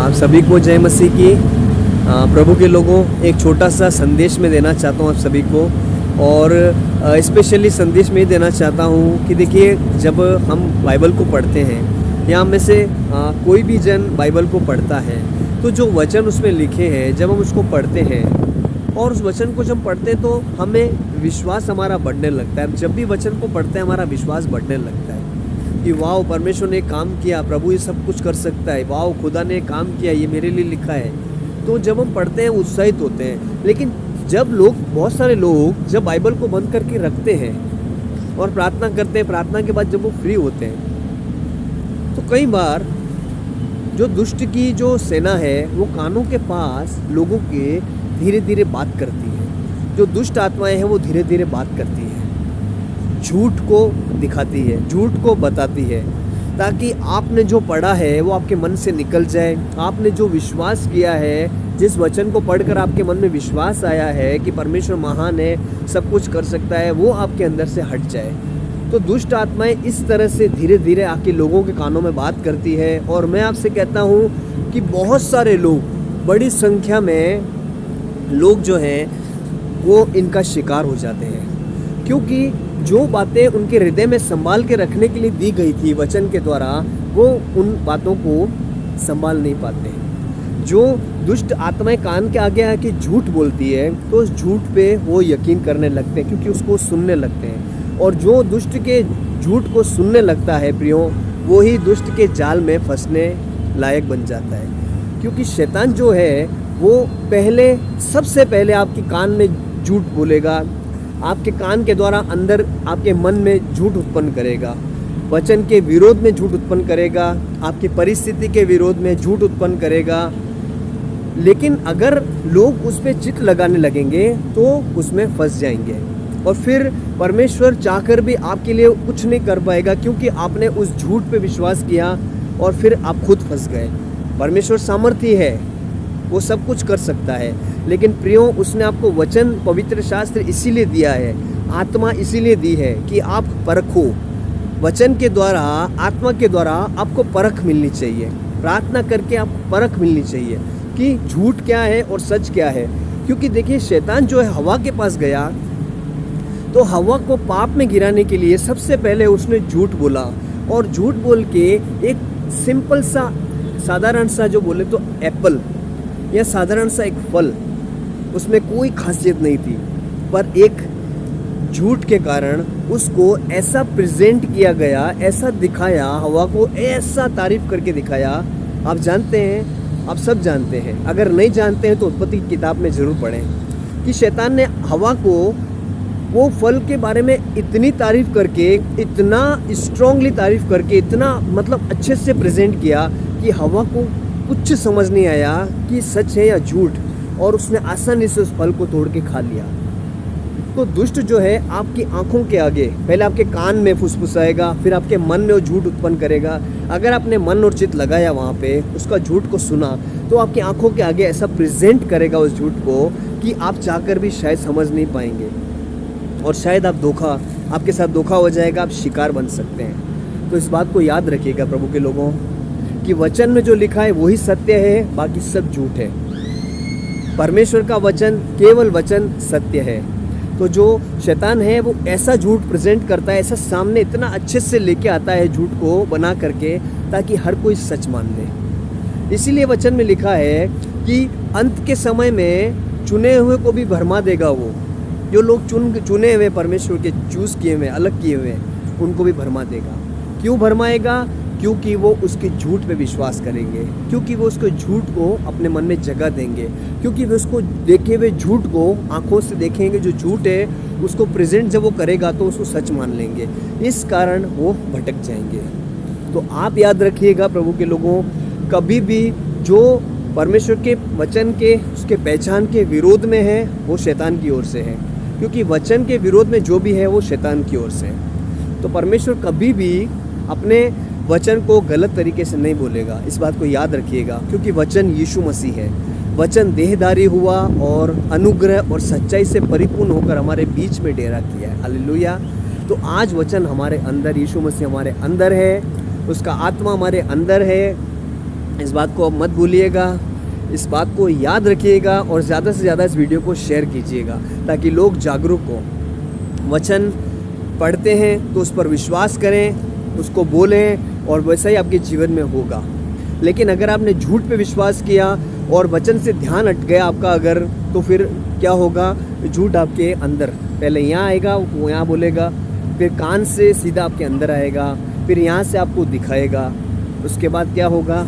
आप सभी को जय मसीह की। प्रभु के लोगों, एक छोटा सा संदेश मैं देना चाहता हूँ आप सभी को, और स्पेशली संदेश में देना चाहता हूँ कि देखिए, जब हम बाइबल को पढ़ते हैं या में से कोई भी जन बाइबल को पढ़ता है तो जो वचन उसमें लिखे हैं, जब हम उसको पढ़ते हैं और उस वचन को जब पढ़ते हैं तो हमें विश्वास हमारा बढ़ने लगता है। जब भी वचन को पढ़ते हैं हमारा विश्वास बढ़ने लगता है कि वाह, परमेश्वर ने काम किया, प्रभु ये सब कुछ कर सकता है, वाह खुदा ने काम किया, ये मेरे लिए लिखा है। तो जब हम पढ़ते हैं उत्साहित होते हैं। लेकिन जब बहुत सारे लोग जब बाइबल को बंद करके रखते हैं और प्रार्थना करते हैं, प्रार्थना के बाद जब वो फ्री होते हैं तो कई बार जो दुष्ट की जो सेना है वो कानों के पास लोगों के धीरे धीरे बात करती है। जो दुष्ट आत्माएं हैं वो धीरे धीरे बात करती है, झूठ को दिखाती है, झूठ को बताती है, ताकि आपने जो पढ़ा है वो आपके मन से निकल जाए। आपने जो विश्वास किया है, जिस वचन को पढ़कर आपके मन में विश्वास आया है कि परमेश्वर महान है, सब कुछ कर सकता है, वो आपके अंदर से हट जाए। तो दुष्ट आत्माएं इस तरह से धीरे धीरे आके लोगों के कानों में बात करती है। और मैं आपसे कहता हूँ कि बहुत सारे लोग, बड़ी संख्या में लोग जो हैं वो इनका शिकार हो जाते हैं, क्योंकि जो बातें उनके हृदय में संभाल के रखने के लिए दी गई थी वचन के द्वारा, वो उन बातों को संभाल नहीं पाते। जो दुष्ट आत्माएं कान के आगे आके झूठ बोलती है तो उस झूठ पे वो यकीन करने लगते हैं, क्योंकि उसको सुनने लगते हैं। और जो दुष्ट के झूठ को सुनने लगता है प्रियो, वो ही दुष्ट के जाल में फंसने लायक बन जाता है। क्योंकि शैतान जो है वो सबसे पहले आपके कान में झूठ बोलेगा, आपके कान के द्वारा अंदर आपके मन में झूठ उत्पन्न करेगा, वचन के विरोध में झूठ उत्पन्न करेगा, आपकी परिस्थिति के विरोध में झूठ उत्पन्न करेगा। लेकिन अगर लोग उस पर चित्त लगाने लगेंगे तो उसमें फंस जाएंगे, और फिर परमेश्वर चाहकर भी आपके लिए कुछ नहीं कर पाएगा, क्योंकि आपने उस झूठ पे विश्वास किया और फिर आप खुद फंस गए। परमेश्वर सामर्थी है, वो सब कुछ कर सकता है, लेकिन प्रियो, उसने आपको वचन, पवित्र शास्त्र इसीलिए दिया है, आत्मा इसीलिए दी है कि आप परखो। वचन के द्वारा, आत्मा के द्वारा आपको परख मिलनी चाहिए। प्रार्थना करके आपको परख मिलनी चाहिए कि झूठ क्या है और सच क्या है। क्योंकि देखिए, शैतान जो है हवा के पास गया तो हवा को पाप में गिराने के लिए सबसे पहले उसने झूठ बोला, और झूठ बोल के एक सिंपल सा, साधारण सा, जो बोले तो एप्पल या साधारण सा एक फल, उसमें कोई खासियत नहीं थी, पर एक झूठ के कारण उसको ऐसा प्रेजेंट किया गया, ऐसा दिखाया, हवा को ऐसा तारीफ करके दिखाया। आप जानते हैं, आप सब जानते हैं, अगर नहीं जानते हैं तो उत्पत्ति की किताब में ज़रूर पढ़ें कि शैतान ने हवा को वो फल के बारे में इतनी तारीफ करके, इतना स्ट्रांगली तारीफ करके, इतना मतलब अच्छे से प्रेजेंट किया कि हवा को कुछ समझ नहीं आया कि सच है या झूठ, और उसने आसानी से उस फल को तोड़ के खा लिया। तो दुष्ट जो है आपकी आंखों के आगे पहले आपके कान में फुसफुसाएगा, फिर आपके मन में वो झूठ उत्पन्न करेगा। अगर आपने मन और चित्त लगाया वहाँ पे, उसका झूठ को सुना, तो आपकी आंखों के आगे ऐसा प्रेजेंट करेगा उस झूठ को कि आप चाहकर भी शायद समझ नहीं पाएंगे, और शायद आपके साथ धोखा हो जाएगा, आप शिकार बन सकते हैं। तो इस बात को याद रखिएगा प्रभु के लोगों, कि वचन में जो लिखा है वही सत्य है, बाकी सब झूठ है। परमेश्वर का वचन, केवल वचन सत्य है। तो जो शैतान है वो ऐसा झूठ प्रेजेंट करता है, ऐसा सामने इतना अच्छे से लेके आता है झूठ को बना करके, ताकि हर कोई सच मान ले। इसीलिए वचन में लिखा है कि अंत के समय में चुने हुए को भी भरमा देगा। वो जो लोग चुने हुए, परमेश्वर के चूज किए हुए, अलग किए हुए, उनको भी भरमा देगा। क्यों भरमाएगा? क्योंकि वो उसके झूठ पे विश्वास करेंगे, क्योंकि वो उसके झूठ को अपने मन में जगह देंगे, क्योंकि वो उसको देखे हुए झूठ को आंखों से देखेंगे। जो झूठ है उसको प्रेजेंट जब वो करेगा तो उसको सच मान लेंगे, इस कारण वो भटक जाएंगे। तो आप याद रखिएगा प्रभु के लोगों, कभी भी जो परमेश्वर के वचन के, उसके पहचान के विरोध में है, वो शैतान की ओर से है। क्योंकि वचन के विरोध में जो भी है वो शैतान की ओर से है। तो परमेश्वर कभी भी अपने वचन को गलत तरीके से नहीं बोलेगा, इस बात को याद रखिएगा। क्योंकि वचन यीशु मसीह है, वचन देहधारी हुआ और अनुग्रह और सच्चाई से परिपूर्ण होकर हमारे बीच में डेरा किया है। हालेलुया। तो आज वचन हमारे अंदर, यीशु मसीह हमारे अंदर है, उसका आत्मा हमारे अंदर है, इस बात को अब मत भूलिएगा, इस बात को याद रखिएगा और ज़्यादा से ज़्यादा इस वीडियो को शेयर कीजिएगा ताकि लोग जागरूक हों। वचन पढ़ते हैं तो उस पर विश्वास करें, उसको बोलें और वैसा ही आपके जीवन में होगा। लेकिन अगर आपने झूठ पे विश्वास किया और वचन से ध्यान हट गया आपका अगर, तो फिर क्या होगा, झूठ आपके अंदर पहले यहाँ आएगा, वो यहाँ बोलेगा, फिर कान से सीधा आपके अंदर आएगा, फिर यहाँ से आपको दिखाएगा, उसके बाद क्या होगा,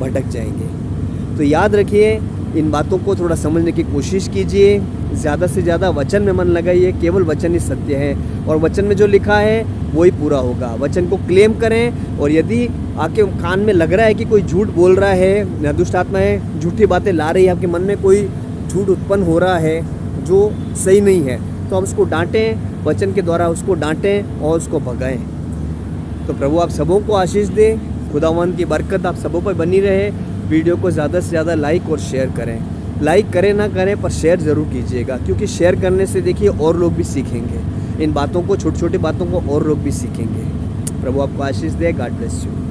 भटक जाएंगे। तो याद रखिए, इन बातों को थोड़ा समझने की कोशिश कीजिए, ज़्यादा से ज़्यादा वचन में मन लगाइए। केवल वचन ही सत्य है और वचन में जो लिखा है वही पूरा होगा। वचन को क्लेम करें और यदि आपके कान में लग रहा है कि कोई झूठ बोल रहा है, दुष्ट आत्माएं झूठी बातें ला रही है, आपके मन में कोई झूठ उत्पन्न हो रहा है जो सही नहीं है, तो आप उसको डांटें, वचन के द्वारा उसको डांटें और उसको भगाएं। तो प्रभु आप सबों को आशीष दे, खुदावंद की बरकत आप सबों पर बनी रहे। वीडियो को ज़्यादा से ज़्यादा लाइक और शेयर करें। लाइक करें ना करें पर शेयर ज़रूर कीजिएगा, क्योंकि शेयर करने से देखिए और लोग भी सीखेंगे इन बातों को, छोटी छोटी बातों को और लोग भी सीखेंगे। प्रभु आपको आशीष दे। God bless you.